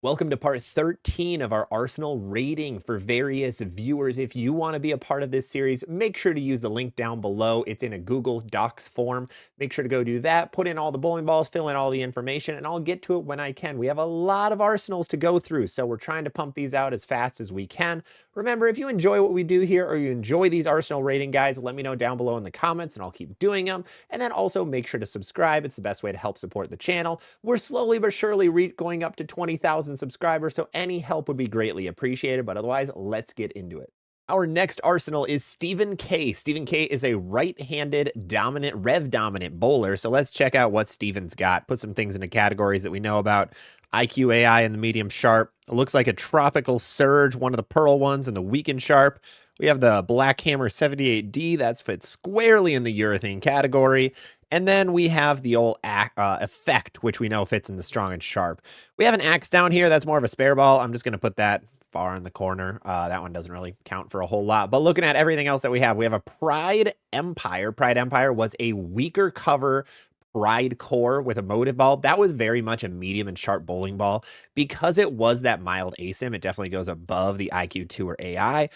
Welcome to part 13 of our Arsenal rating for various viewers. If you want to be a part of this series, make sure to use the link down below. It's in a Google Docs form. Make sure to go do that, put in all the bowling balls, fill in all the information, and I'll get to it when I can. We have a lot of Arsenals to go through, so we're trying to pump these out as fast as we can. Remember, if you enjoy what we do here or you enjoy these Arsenal rating guides, let me know down below in the comments and I'll keep doing them. And then also make sure to subscribe. It's the best way to help support the channel. We're slowly but surely going up to 20,000 subscribers, so any help would be greatly appreciated. But otherwise, let's get into it. Our next Arsenal is Stephen K. Stephen K is a right-handed rev dominant bowler. So let's check out what Stephen's got. Put some things into categories that we know about. IQ AI in the medium sharp. It looks like a tropical surge, one of the pearl ones, and the weakened sharp. We have the Black Hammer 78D. That's fits squarely in the urethane category. And then we have the old effect, which we know fits in the strong and sharp. We have an axe down here. That's more of a spare ball. I'm just going to put that far in the corner. That one doesn't really count for a whole lot. But looking at everything else that we have a Pride Empire. Pride Empire was a weaker cover Pride core with a motive ball. That was very much a medium and sharp bowling ball. Because it was that mild asim, it definitely goes above the IQ2 or AI.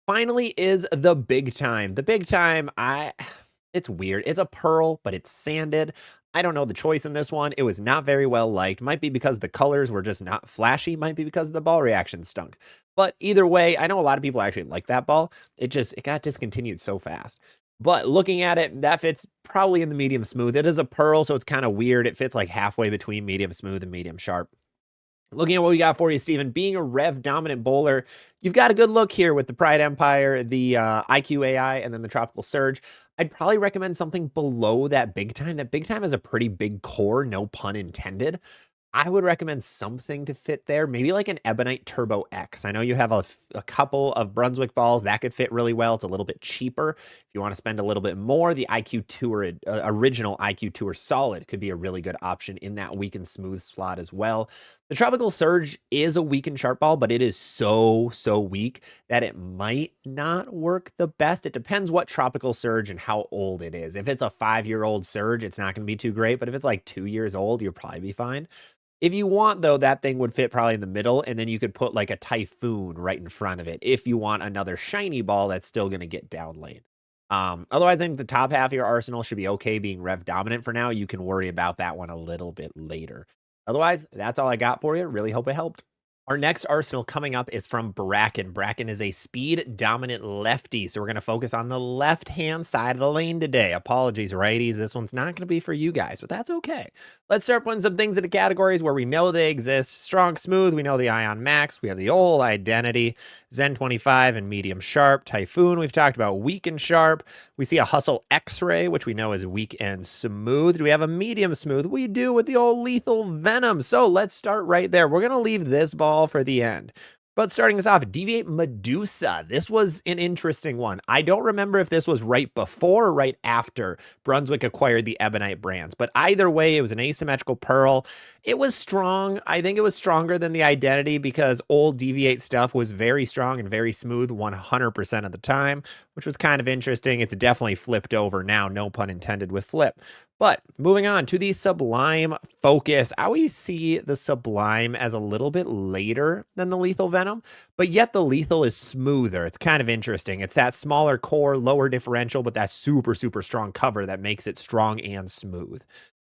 Finally is the big time. The big time, it's weird. It's a pearl, but it's sanded. I don't know the choice in this one. It was not very well liked. Might be because the colors were just not flashy. Might be because the ball reaction stunk. But either way, I know a lot of people actually like that ball. It got discontinued so fast. But looking at it, that fits probably in the medium smooth. It is a pearl, so it's kind of weird. It fits like halfway between medium smooth and medium sharp. Looking at what we got for you, Stephen, being a rev dominant bowler, you've got a good look here with the Pride Empire, the IQ AI, and then the Tropical Surge. I'd probably recommend something below that big time. That big time is a pretty big core, no pun intended. I would recommend something to fit there, maybe like an Ebonite Turbo X. I know you have a couple of Brunswick balls that could fit really well. It's a little bit cheaper. If you want to spend a little bit more, the IQ Tour, original IQ Tour Solid could be a really good option in that weak and smooth slot as well. The Tropical Surge is a weak and sharp ball, but it is so weak that it might not work the best. It depends what Tropical Surge and how old it is. If it's a 5-year-old Surge, it's not going to be too great, but if it's like 2 years old, you'll probably be fine. If you want, though, that thing would fit probably in the middle, and then you could put like a Typhoon right in front of it if you want another shiny ball that's still going to get down lane. Otherwise, I think the top half of your arsenal should be okay being rev dominant for now. You can worry about that one a little bit later. Otherwise, that's all I got for you. Really hope it helped. Our next arsenal coming up is from Bracken. Bracken is a speed dominant lefty, so we're going to focus on the left-hand side of the lane today. Apologies, righties. This one's not going to be for you guys, but that's okay. Let's start putting some things into categories where we know they exist. Strong, smooth, we know the Ion Max. We have the old Identity, Zen 25, and medium sharp. Typhoon, we've talked about weak and sharp. We see a Hustle X-Ray, which we know is weak and smooth. Do we have a medium smooth? We do with the old Lethal Venom. So let's start right there. We're going to leave this ball for the end. But starting us off, Deviate Medusa. This was an interesting one. I don't remember if this was right before or right after Brunswick acquired the Ebonite brands, but either way, it was an asymmetrical pearl. It was strong. I think it was stronger than the Identity because old Deviate stuff was very strong and very smooth 100% of the time, which was kind of interesting. It's definitely flipped over now, no pun intended with flip. But moving on to the Sublime Focus. I always see the Sublime as a little bit later than the Lethal Venom, but yet the Lethal is smoother. It's kind of interesting. It's that smaller core, lower differential, but that super strong cover that makes it strong and smooth.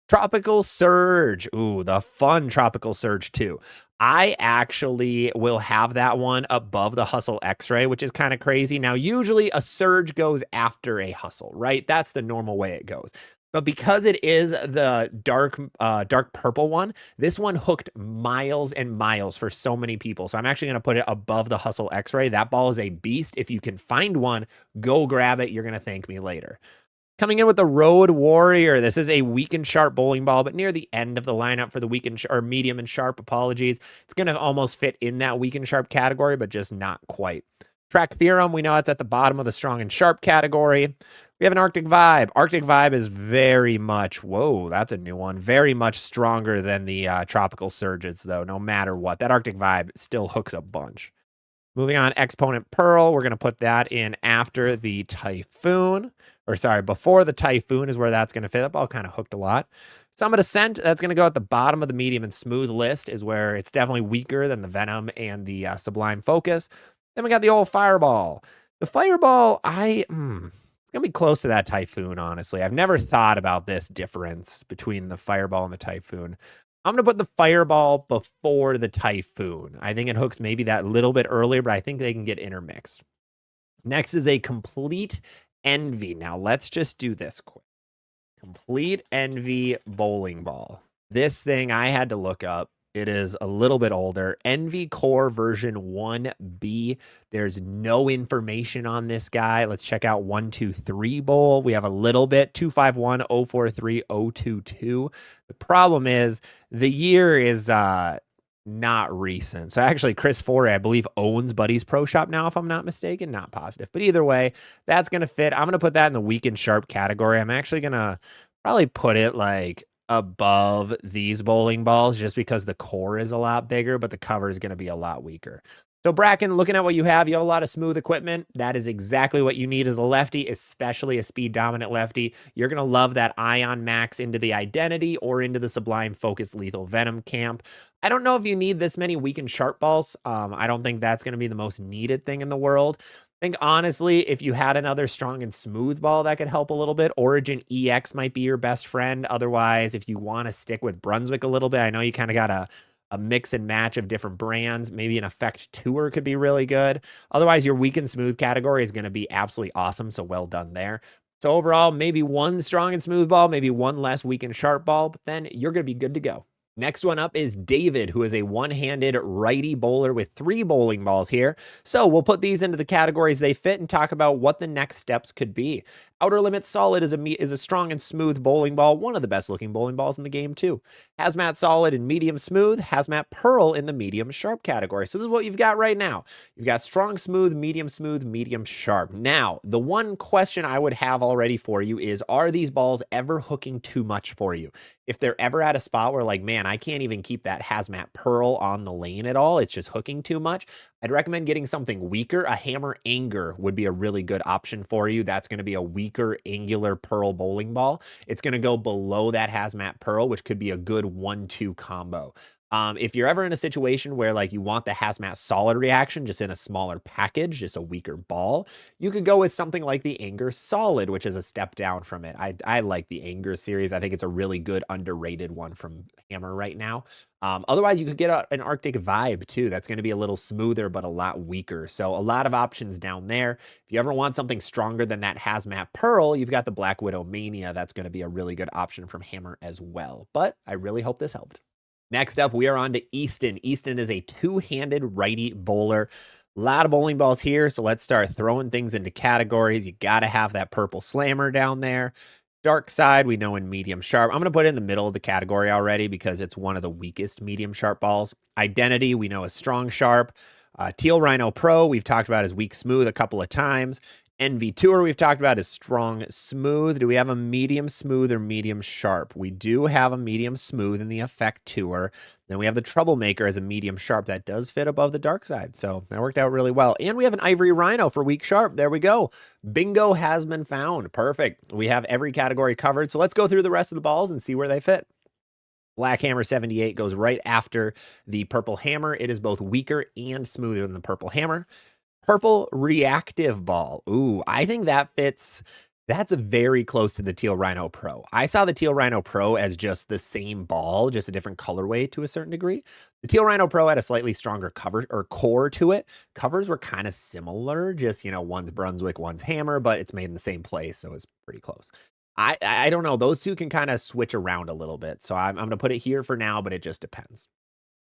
Tropical Surge. Ooh, the fun Tropical Surge too. I actually will have that one above the Hustle X-Ray, which is kind of crazy. Now, usually a Surge goes after a Hustle, right? That's the normal way it goes. But because it is the dark purple one, this one hooked miles and miles for so many people. So I'm actually going to put it above the Hustle X-Ray. That ball is a beast. If you can find one, go grab it. You're going to thank me later. Coming in with the Road Warrior. This is a weak and sharp bowling ball, but near the end of the lineup for the weak and or medium and sharp, apologies. It's going to almost fit in that weak and sharp category, but just not quite. Track Theorem, we know it's at the bottom of the strong and sharp category. We have an Arctic Vibe. Arctic Vibe is very much, whoa, that's a new one, very much stronger than the Tropical Surges, though, no matter what. That Arctic Vibe still hooks a bunch. Moving on, Exponent Pearl, we're going to put that in after the Typhoon. Or sorry, before the Typhoon is where that's going to fit. That ball kind of hooked a lot. Summit Ascent, that's going to go at the bottom of the medium and smooth list, is where it's definitely weaker than the Venom and the Sublime Focus. Then we got the old Fireball. The Fireball, it's going to be close to that Typhoon, honestly. I've never thought about this difference between the Fireball and the Typhoon. I'm going to put the Fireball before the Typhoon. I think it hooks maybe that little bit earlier, but I think they can get intermixed. Next is a Complete Envy. Now, let's just do this quick. Complete Envy Bowling Ball. This thing I had to look up. It is a little bit older. Envy Core version 1B. There's no information on this guy. Let's check out 123 Bowl. We have a little bit. 251 043 022. The problem is the year is not recent. So actually, Chris Forey, I believe, owns Buddy's Pro Shop now, if I'm not mistaken. Not positive. But either way, that's going to fit. I'm going to put that in the weak and sharp category. I'm actually going to probably put it like above these bowling balls just because the core is a lot bigger, but the cover is going to be a lot weaker. So Bracken, looking at what you have a lot of smooth equipment. That is exactly what you need as a lefty, especially a speed dominant lefty. You're going to love that Ion Max into the Identity or into the Sublime Focus Lethal Venom camp. I don't know if you need this many weak and sharp balls. I don't think that's going to be the most needed thing in the world. I think honestly, if you had another strong and smooth ball, that could help a little bit. Origin EX might be your best friend. Otherwise, if you want to stick with Brunswick a little bit, I know you kind of got a mix and match of different brands. Maybe an Effect Tour could be really good. Otherwise, your weak and smooth category is going to be absolutely awesome. So well done there. So overall, maybe one strong and smooth ball, maybe one less weak and sharp ball, but then you're going to be good to go. Next one up is David, who is a one-handed righty bowler with 3 bowling balls here. So we'll put these into the categories they fit and talk about what the next steps could be. Outer Limit Solid is a strong and smooth bowling ball, one of the best looking bowling balls in the game too. Hazmat Solid and medium smooth, Hazmat Pearl in the medium sharp category. So this is what you've got right now. You've got strong smooth, medium sharp. Now, the one question I would have already for you is, are these balls ever hooking too much for you? If they're ever at a spot where like, man, I can't even keep that Hazmat Pearl on the lane at all, it's just hooking too much, I'd recommend getting something weaker. A Hammer Anger would be a really good option for you. That's going to be a weaker angular pearl bowling ball. It's going to go below that Hazmat Pearl, which could be a good 1-2 combo. If you're ever in a situation where like you want the Hazmat Solid reaction just in a smaller package, just a weaker ball, you could go with something like the Anger Solid, which is a step down from it. I like the Anger series. I think it's a really good underrated one from Hammer right now. Otherwise, you could get an Arctic Vibe too. That's going to be a little smoother, but a lot weaker. So a lot of options down there. If you ever want something stronger than that Hazmat Pearl, you've got the Black Widow Mania. That's going to be a really good option from Hammer as well. But I really hope this helped. Next up, we are on to Easton. Easton is a two-handed righty bowler. A lot of bowling balls here, so let's start throwing things into categories. You got to have that purple slammer down there. Dark Side, we know in medium sharp. I'm going to put it in the middle of the category already because it's one of the weakest medium sharp balls. Identity, we know is strong sharp. Teal Rhino Pro, we've talked about as weak smooth a couple of times. Envy Tour, we've talked about is strong smooth. Do we have a medium smooth or medium sharp? We do have a medium smooth in the Effect Tour. Then we have the Troublemaker as a medium sharp. That does fit above the Dark Side. So that worked out really well. And we have an Ivory Rhino for weak sharp. There we go. Bingo has been found. Perfect. We have every category covered. So let's go through the rest of the balls and see where they fit. Black Hammer 78 goes right after the Purple Hammer. It is both weaker and smoother than the Purple Hammer. Purple Reactive Ball. Ooh, I think that fits. That's very close to the Teal Rhino Pro. I saw the Teal Rhino Pro as just the same ball, just a different colorway to a certain degree. The Teal Rhino Pro had a slightly stronger cover or core to it. Covers were kind of similar, just, one's Brunswick, one's Hammer, but it's made in the same place, so it's pretty close. I don't know. Those two can kind of switch around a little bit, so I'm going to put it here for now, but it just depends.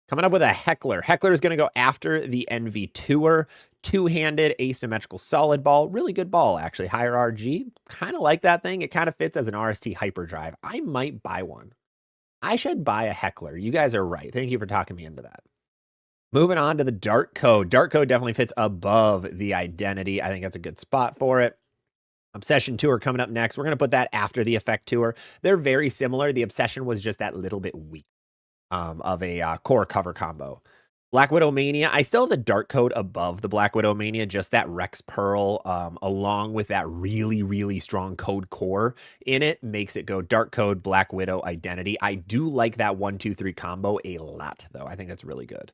Coming up with a Heckler. Heckler is going to go after the Envy Tour. Two-handed asymmetrical solid ball. Really good ball, actually. Higher RG. Kind of like that thing. It kind of fits as an RST hyperdrive. I might buy one. I should buy a Heckler. You guys are right. Thank you for talking me into that. Moving on to the Dark Code. Dark Code definitely fits above the Identity. I think that's a good spot for it. Obsession Tour coming up next. We're going to put that after the Effect Tour. They're very similar. The Obsession was just that little bit weak of a core cover combo. Black Widow Mania, I still have the Dark Code above the Black Widow Mania, just that Rex Pearl, along with that really, really strong code core in it, makes it go Dark Code, Black Widow, Identity. I do like that 1, 2, 3 combo a lot, though. I think that's really good.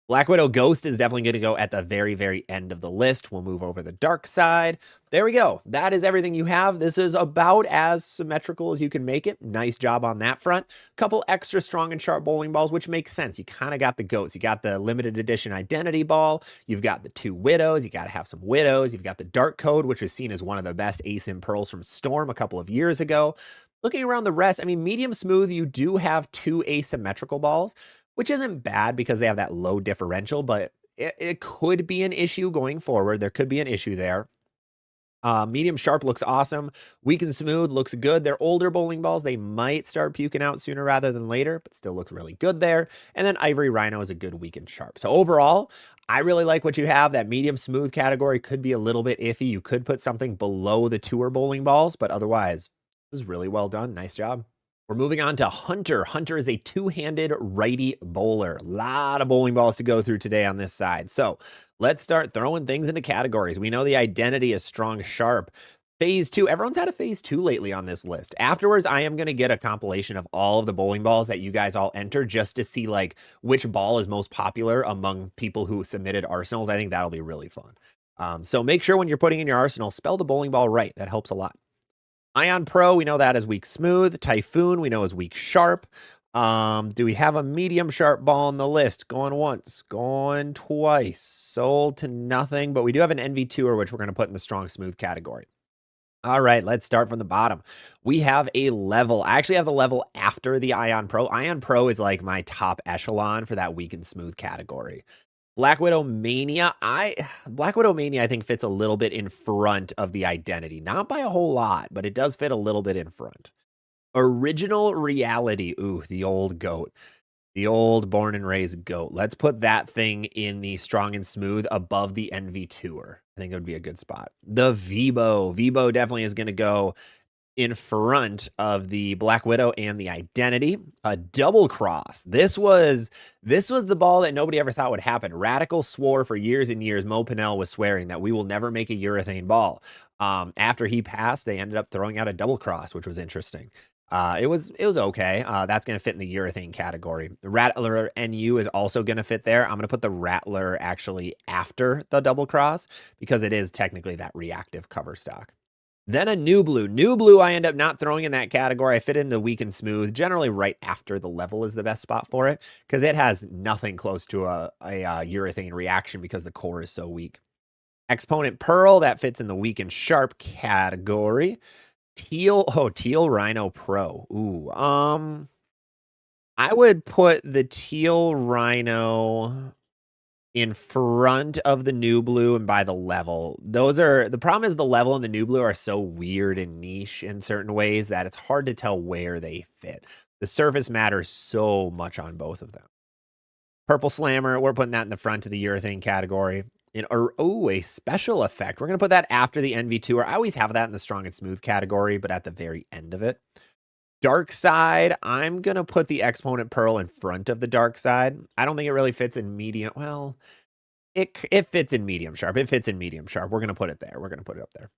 Black Widow Ghost is definitely going to go at the very, very end of the list. We'll move over the dark side. There we go. That is everything you have. This is about as symmetrical as you can make it. Nice job on that front. Couple extra strong and sharp bowling balls, which makes sense. You kind of got the goats. You got the limited edition identity ball. You've got the 2 widows. You got to have some widows. You've got the dark code, which was seen as one of the best ASIM pearls from Storm a couple of years ago. Looking around the rest, I mean, medium smooth, you do have 2 asymmetrical balls, which isn't bad because they have that low differential, but it could be an issue going forward. There could be an issue there. Medium sharp looks awesome. Weak and smooth looks good. They're older bowling balls. They might start puking out sooner rather than later, but still looks really good there. And then Ivory Rhino is a good weak and sharp. So overall, I really like what you have. That medium smooth category could be a little bit iffy. You could put something below the tour bowling balls, but otherwise, this is really well done. Nice job. We're moving on to Hunter. Hunter is a 2-handed righty bowler. A lot of bowling balls to go through today on this side. So let's start throwing things into categories. We know the identity is strong sharp. Phase 2, everyone's had a phase 2 lately on this list. Afterwards, I am going to get a compilation of all of the bowling balls that you guys all enter just to see like which ball is most popular among people who submitted arsenals. I think that'll be really fun. So make sure when you're putting in your arsenal, spell the bowling ball right. That helps a lot. Ion Pro, we know that is weak smooth. Typhoon, we know is weak sharp. Do we have a medium sharp ball on the list? Going once, going twice. Sold to nothing, but we do have an NV2er, which we're going to put in the strong smooth category. All right, let's start from the bottom. We have a level. I actually have the level after the Ion Pro. Ion Pro is like my top echelon for that weak and smooth category. Black Widow Mania, I think fits a little bit in front of the identity. Not by a whole lot, but it does fit a little bit in front. Original Reality, ooh, the old goat. The old born and raised goat. Let's put that thing in the strong and smooth above the NV Tour. I think it would be a good spot. The Vibo. Vibo definitely is going to go in front of the Black Widow and the identity. A double cross. This was the ball that nobody ever thought would happen. Radical swore for years and years. Mo Pinnell was swearing that we will never make a urethane ball. After he passed, they ended up throwing out a double cross, which was interesting. It was okay. That's going to fit in the urethane category. Rattler NU is also going to fit there. I'm going to put the Rattler actually after the double cross because it is technically that reactive cover stock. Then a New Blue. New Blue I end up not throwing in that category. I fit in the weak and smooth. Generally right after the level is the best spot for it because it has nothing close to a urethane reaction because the core is so weak. Exponent Pearl, that fits in the weak and sharp category. Teal Rhino Pro. Ooh, I would put the Teal Rhino in front of the New Blue and by the level. The problem is the level and the New Blue are so weird and niche in certain ways that it's hard to tell where they fit. The surface matters so much on both of them. Purple Slammer, we're putting that in the front of the urethane category. A special effect. We're going to put that after the NV2. I always have that in the strong and smooth category, but at the very end of it. Dark Side, I'm going to put the Exponent Pearl in front of the Dark Side. I don't think it really fits in medium. Well, it fits in medium sharp. It fits in medium sharp. We're going to put it there. We're going to put it up there.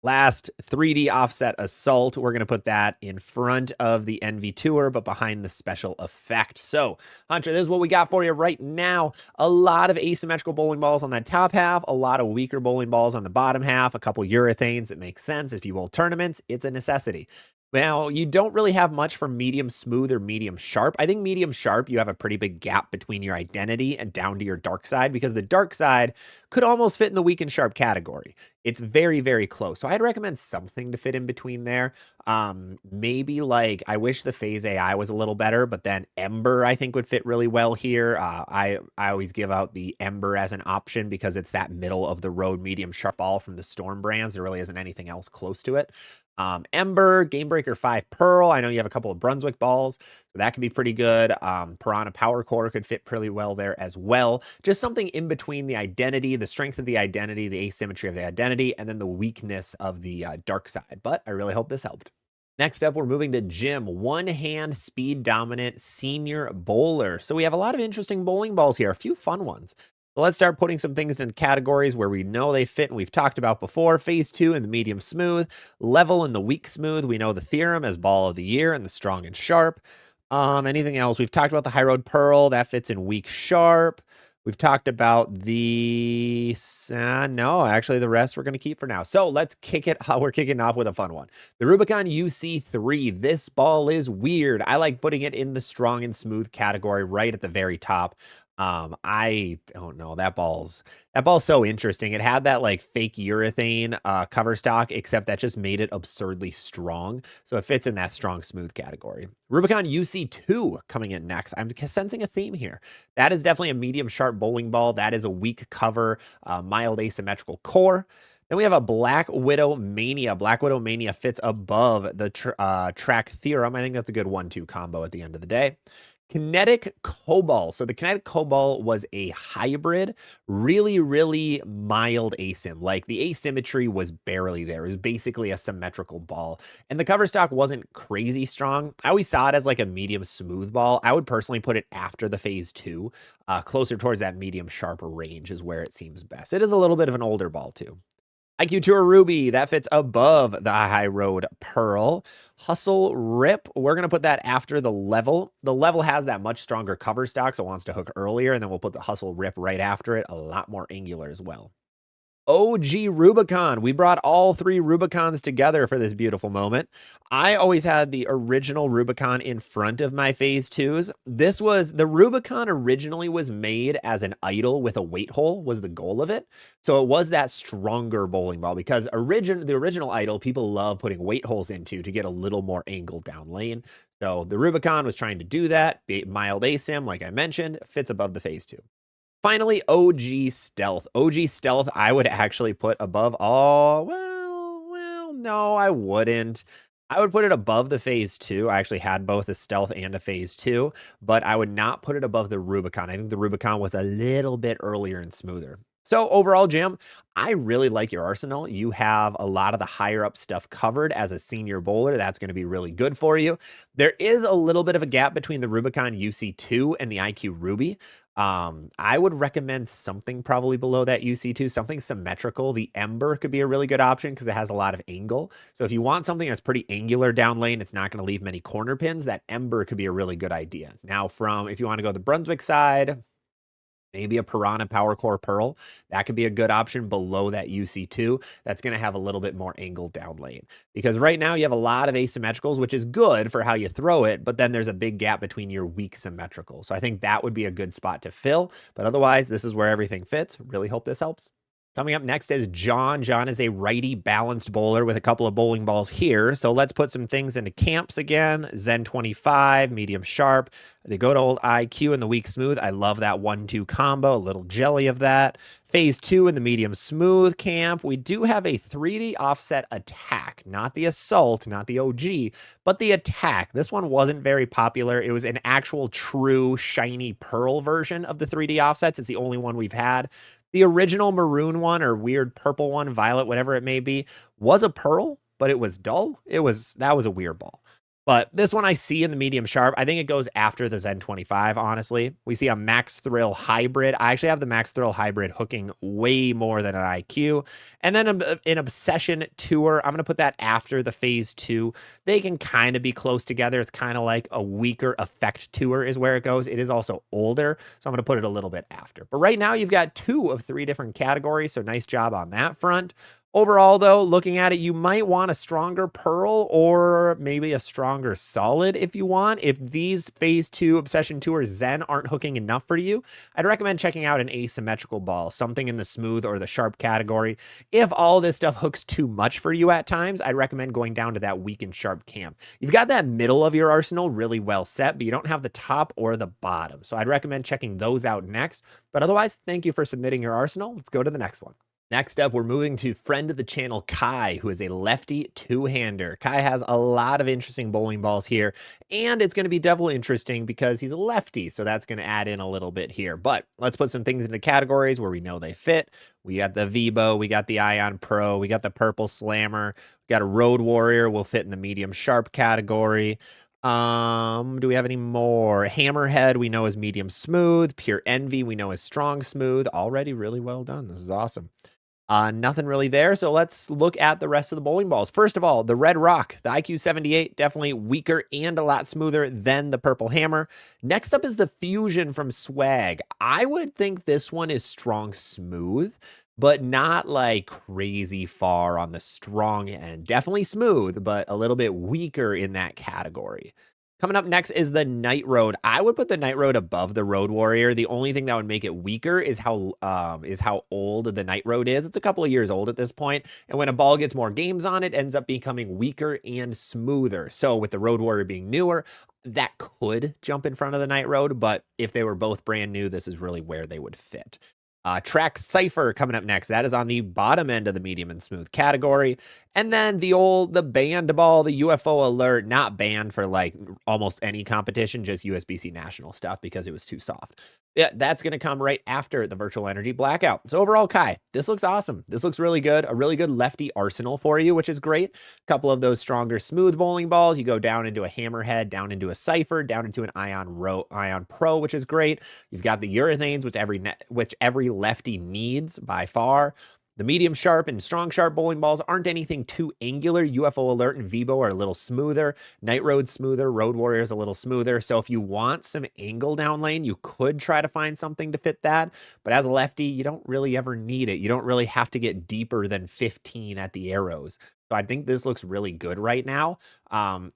Last, 3D Offset Assault. We're going to put that in front of the NV Tour, but behind the special effect. So, Hunter, this is what we got for you right now. A lot of asymmetrical bowling balls on that top half, a lot of weaker bowling balls on the bottom half, a couple urethanes. It makes sense. If you bowl tournaments, it's a necessity. Well, you don't really have much for medium smooth or medium sharp. I think medium sharp, you have a pretty big gap between your identity and down to your dark side because the dark side could almost fit in the weak and sharp category. It's very, very close. So I'd recommend something to fit in between there. Maybe like, I wish the phase AI was a little better, but then Ember I think would fit really well here. I always give out the Ember as an option because it's that middle of the road medium sharp ball from the Storm brands. There really isn't anything else close to it. Ember, Gamebreaker 5 Pearl. I know you have a couple of Brunswick balls, so that could be pretty good. Piranha Power Core could fit pretty well there as well. Just something in between the identity, the strength of the identity, the asymmetry of the identity, and then the weakness of the dark side. But I really hope this helped. Next up, we're moving to Jim, one-hand speed dominant senior bowler. So we have a lot of interesting bowling balls here, a few fun ones. So let's start putting some things into categories where we know they fit and we've talked about before. Phase 2 in the medium smooth, level in the weak smooth. We know the theorem as ball of the year and the strong and sharp. Anything else? We've talked about the high road pearl that fits in weak sharp. We've talked about the no, actually the rest we're going to keep for now. So let's kick it. We're kicking off with a fun one. The Rubicon UC3. This ball is weird. I like putting it in the strong and smooth category right at the very top. I don't know. That ball's so interesting. It had that like fake urethane cover stock, except that just made it absurdly strong. So it fits in that strong smooth category. Rubicon UC2 coming in next. I'm sensing a theme here. That is definitely a medium sharp bowling ball. That is a weak cover, mild asymmetrical core. Then we have a Black Widow Mania. Black Widow Mania fits above the track theorem. I think that's a good 1-2 combo at the end of the day. Kinetic Cobalt. So the Kinetic Cobalt was a hybrid, really, really mild asim. Like the asymmetry was barely there. It was basically a symmetrical ball. And the cover stock wasn't crazy strong. I always saw it as like a medium smooth ball. I would personally put it after the phase 2. Closer towards that medium sharp range is where it seems best. It is a little bit of an older ball too. IQ Tour Ruby, that fits above the High Road Pearl. Hustle Rip, we're going to put that after the level. The level has that much stronger cover stock, so it wants to hook earlier, and then we'll put the Hustle Rip right after it, a lot more angular as well. OG Rubicon. We brought all 3 Rubicons together for this beautiful moment. I always had the original Rubicon in front of my phase 2s. The Rubicon originally was made as an idol with a weight hole was the goal of it. So it was that stronger bowling ball because the original idol people love putting weight holes into to get a little more angle down lane. So the Rubicon was trying to do that. Mild asim, like I mentioned, fits above the phase 2. Finally, OG Stealth. OG Stealth, I would actually put above all. Well, no, I wouldn't. I would put it above the phase 2. I actually had both a Stealth and a phase 2, but I would not put it above the Rubicon. I think the Rubicon was a little bit earlier and smoother. So overall, Jim, I really like your arsenal. You have a lot of the higher up stuff covered as a senior bowler. That's going to be really good for you. There is a little bit of a gap between the Rubicon UC2 and the IQ Ruby. I would recommend something probably below that UC2, something symmetrical. The Ember could be a really good option because it has a lot of angle. So if you want something that's pretty angular down lane, it's not going to leave many corner pins, that Ember could be a really good idea. Now if you want to go the Brunswick side, maybe a Piranha Power Core Pearl. That could be a good option below that UC2. That's going to have a little bit more angle down lane. Because right now you have a lot of asymmetricals, which is good for how you throw it, but then there's a big gap between your weak symmetrical. So I think that would be a good spot to fill. But otherwise, this is where everything fits. Really hope this helps. Coming up next is John. John is a righty balanced bowler with a couple of bowling balls here. So let's put some things into camps again. Zen 25, medium sharp. The good old IQ in the weak smooth. I love that 1-2 combo, a little jelly of that. Phase 2 in the medium smooth camp. We do have a 3D offset attack, not the assault, not the OG, but the attack. This one wasn't very popular. It was an actual true shiny pearl version of the 3D offsets. It's the only one we've had. The original maroon one or weird purple one, violet, whatever it may be, was a pearl, but it was dull. That was a weird ball. But this one I see in the medium sharp. I think it goes after the Zen 25, honestly. We see a Max Thrill Hybrid. I actually have the Max Thrill Hybrid hooking way more than an IQ. And then an Obsession Tour. I'm going to put that after the phase 2. They can kind of be close together. It's kind of like a weaker Effect Tour is where it goes. It is also older, so I'm going to put it a little bit after. But right now you've got 2 of 3 different categories, so nice job on that front. Overall, though, looking at it, you might want a stronger Pearl or maybe a stronger Solid if you want. If these Phase 2 Obsession 2 or Zen aren't hooking enough for you, I'd recommend checking out an asymmetrical ball, something in the smooth or the sharp category. If all this stuff hooks too much for you at times, I'd recommend going down to that weak and sharp camp. You've got that middle of your arsenal really well set, but you don't have the top or the bottom. So I'd recommend checking those out next. But otherwise, thank you for submitting your arsenal. Let's go to the next one. Next up, we're moving to friend of the channel, Kai, who is a lefty two-hander. Kai has a lot of interesting bowling balls here, and it's going to be double interesting because he's a lefty, so that's going to add in a little bit here. But let's put some things into categories where we know they fit. We got the Vibo, we got the Ion Pro, we got the Purple Slammer, we got a Road Warrior, will fit in the medium sharp category. Do we have any more? Hammerhead, we know is medium smooth. Pure Envy, we know is strong smooth. Already really well done. This is awesome. Nothing really there, so let's look at the rest of the bowling balls. First of all, the Red Rock, the IQ 78, definitely weaker and a lot smoother than the Purple Hammer. Next up is the Fusion from Swag. I would think this one is strong smooth, but not like crazy far on the strong end. Definitely smooth, but a little bit weaker in that category. Coming up next is the Night Road. I would put the Night Road above the Road Warrior. The only thing that would make it weaker is how old the Night Road is. It's a couple of years old at this point, and when a ball gets more games on it, ends up becoming weaker and smoother. So with the Road Warrior being newer, that could jump in front of the Night Road, but if they were both brand new, this is really where they would fit. Track Cypher coming up next. That is on the bottom end of the medium and smooth category. And then the banned ball, the UFO Alert, not banned for like almost any competition, just USBC national stuff because it was too soft. Yeah, that's going to come right after the Virtual Energy Blackout. So overall, Kai, this looks awesome. This looks really good. A really good lefty arsenal for you, which is great. A couple of those stronger smooth bowling balls. You go down into a Hammerhead, down into a Cypher, down into an Ion Pro, which is great. You've got the urethanes, which every lefty needs by far. The medium sharp and strong sharp bowling balls aren't anything too angular. UFO Alert and Vibo are a little smoother. Night Road smoother. Road Warrior's a little smoother. So if you want some angle down lane, you could try to find something to fit that. But as a lefty, you don't really ever need it. You don't really have to get deeper than 15 at the arrows. So I think this looks really good right now.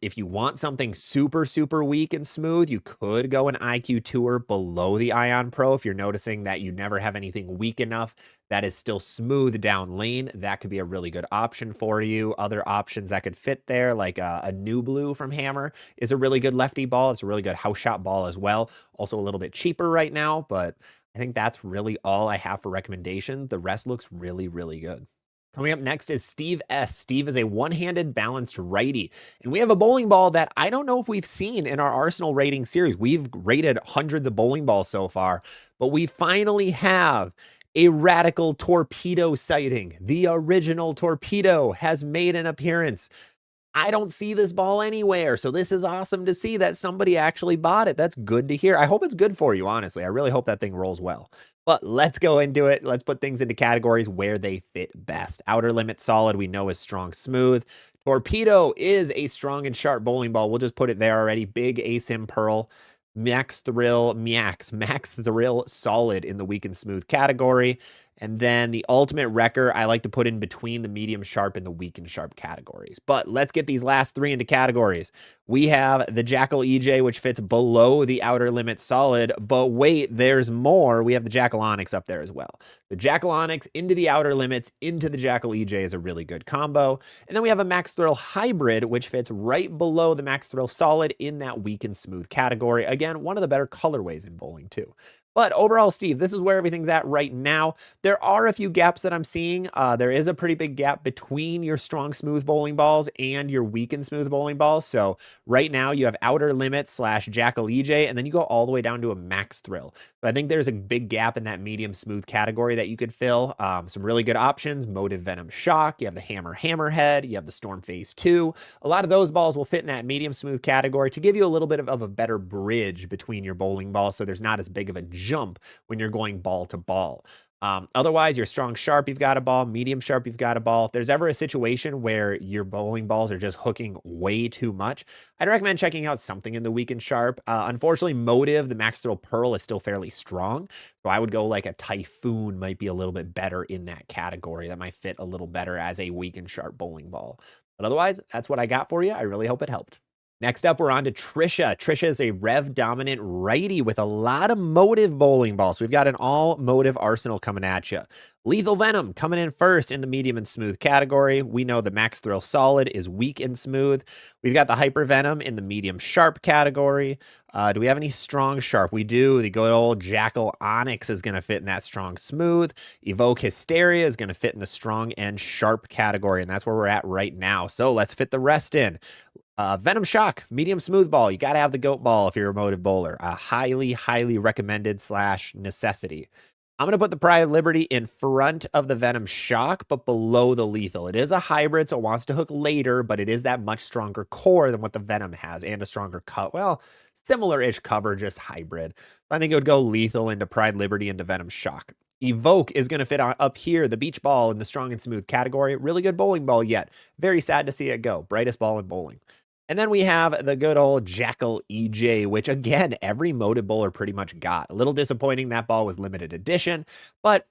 If you want something super, super weak and smooth, you could go an IQ Tour below the Ion Pro. If you're noticing that you never have anything weak enough that is still smooth down lane, that could be a really good option for you. Other options that could fit there, like a New Blue from Hammer, is a really good lefty ball. It's a really good house shot ball as well. Also a little bit cheaper right now, but I think that's really all I have for recommendation. The rest looks really, really good. Coming up next is Steve S. Steve is a one-handed balanced righty. And we have a bowling ball that I don't know if we've seen in our Arsenal rating series. We've rated hundreds of bowling balls so far, but we finally have a radical torpedo sighting. The original torpedo has made an appearance. I don't see this ball anywhere. So this is awesome to see that somebody actually bought it. That's good to hear. I hope it's good for you, honestly. I really hope that thing rolls well. But let's go into it. Let's put things into categories where they fit best. Outer Limit Solid, we know is strong smooth. Torpedo is a strong and sharp bowling ball. We'll just put it there already. Big ASIM Pearl. Max Thrill Solid in the weak and smooth category. And then the Ultimate Wrecker, I like to put in between the medium sharp and the weak and sharp categories. But let's get these last three into categories. We have the Jackal EJ, which fits below the Outer Limit Solid. But wait, there's more. We have the Jackal Onyx up there as well. The Jackal Onyx into the Outer Limits, into the Jackal EJ is a really good combo. And then we have a Max Thrill Hybrid, which fits right below the Max Thrill Solid in that weak and smooth category. Again, one of the better colorways in bowling too. But overall, Steve, this is where everything's at right now. There are a few gaps that I'm seeing. There is a pretty big gap between your strong smooth bowling balls and your weak and smooth bowling balls. So right now you have Outer Limit / Jackal EJ, and then you go all the way down to a Max Thrill. So I think there's a big gap in that medium smooth category that you could fill. Some really good options: Motive Venom Shock. You have the Hammerhead. You have the Storm Phase 2. A lot of those balls will fit in that medium smooth category to give you a little bit of a better bridge between your bowling balls, so there's not as big of a jump when you're going ball to ball. Otherwise, you're strong sharp, you've got a ball, medium sharp, you've got a ball. If there's ever a situation where your bowling balls are just hooking way too much, I'd recommend checking out something in the weak and sharp. Unfortunately, Motive, the Max Thrill Pearl, is still fairly strong. So I would go like a Typhoon might be a little bit better in that category. That might fit a little better as a weak and sharp bowling ball. But otherwise, that's what I got for you. I really hope it helped. Next up, we're on to Trisha. Trisha is a rev dominant righty with a lot of motive bowling balls. So we've got an all motive arsenal coming at you. Lethal Venom coming in first in the medium and smooth category. We know the Max Thrill Solid is weak and smooth. We've got the Hyper Venom in the medium sharp category. Do we have any strong sharp? We do. The good old Jackal Onyx is going to fit in that strong smooth. Evoke Hysteria is going to fit in the strong and sharp category, and that's where we're at right now. So let's fit the rest in. Venom Shock, medium smooth ball. You got to have the goat ball if you're a motive bowler. Highly, highly recommended / necessity. I'm going to put the Pride of Liberty in front of the Venom Shock, but below the Lethal. It is a hybrid, so it wants to hook later, but it is that much stronger core than what the Venom has, and a stronger cut. Well, similar-ish cover, just hybrid. I think it would go Lethal into Pride Liberty into Venom Shock. Evoke is going to fit on up here, the beach ball in the strong and smooth category. Really good bowling ball yet. Very sad to see it go. Brightest ball in bowling. And then we have the good old Jackal EJ, which again, every motive bowler pretty much got. A little disappointing that ball was limited edition, but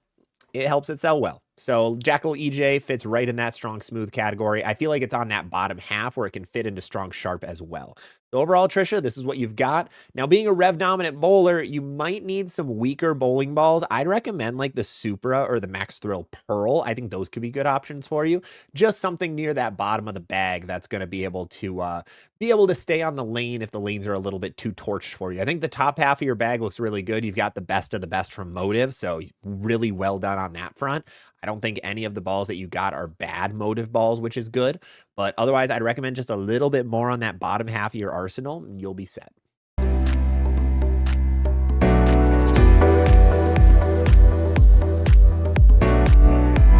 it helps it sell well. So Jackal EJ fits right in that strong smooth category. I feel like it's on that bottom half where it can fit into strong sharp as well. So overall, Trisha, this is what you've got. Now, being a rev dominant bowler, you might need some weaker bowling balls. I'd recommend like the Supra or the Max Thrill Pearl. I think those could be good options for you. Just something near that bottom of the bag that's going to be able to stay on the lane if the lanes are a little bit too torched for you. I think the top half of your bag looks really good. You've got the best of the best from motive, so really well done on that front. I don't think any of the balls that you got are bad motive balls, which is good. But otherwise, I'd recommend just a little bit more on that bottom half of your arsenal, and you'll be set.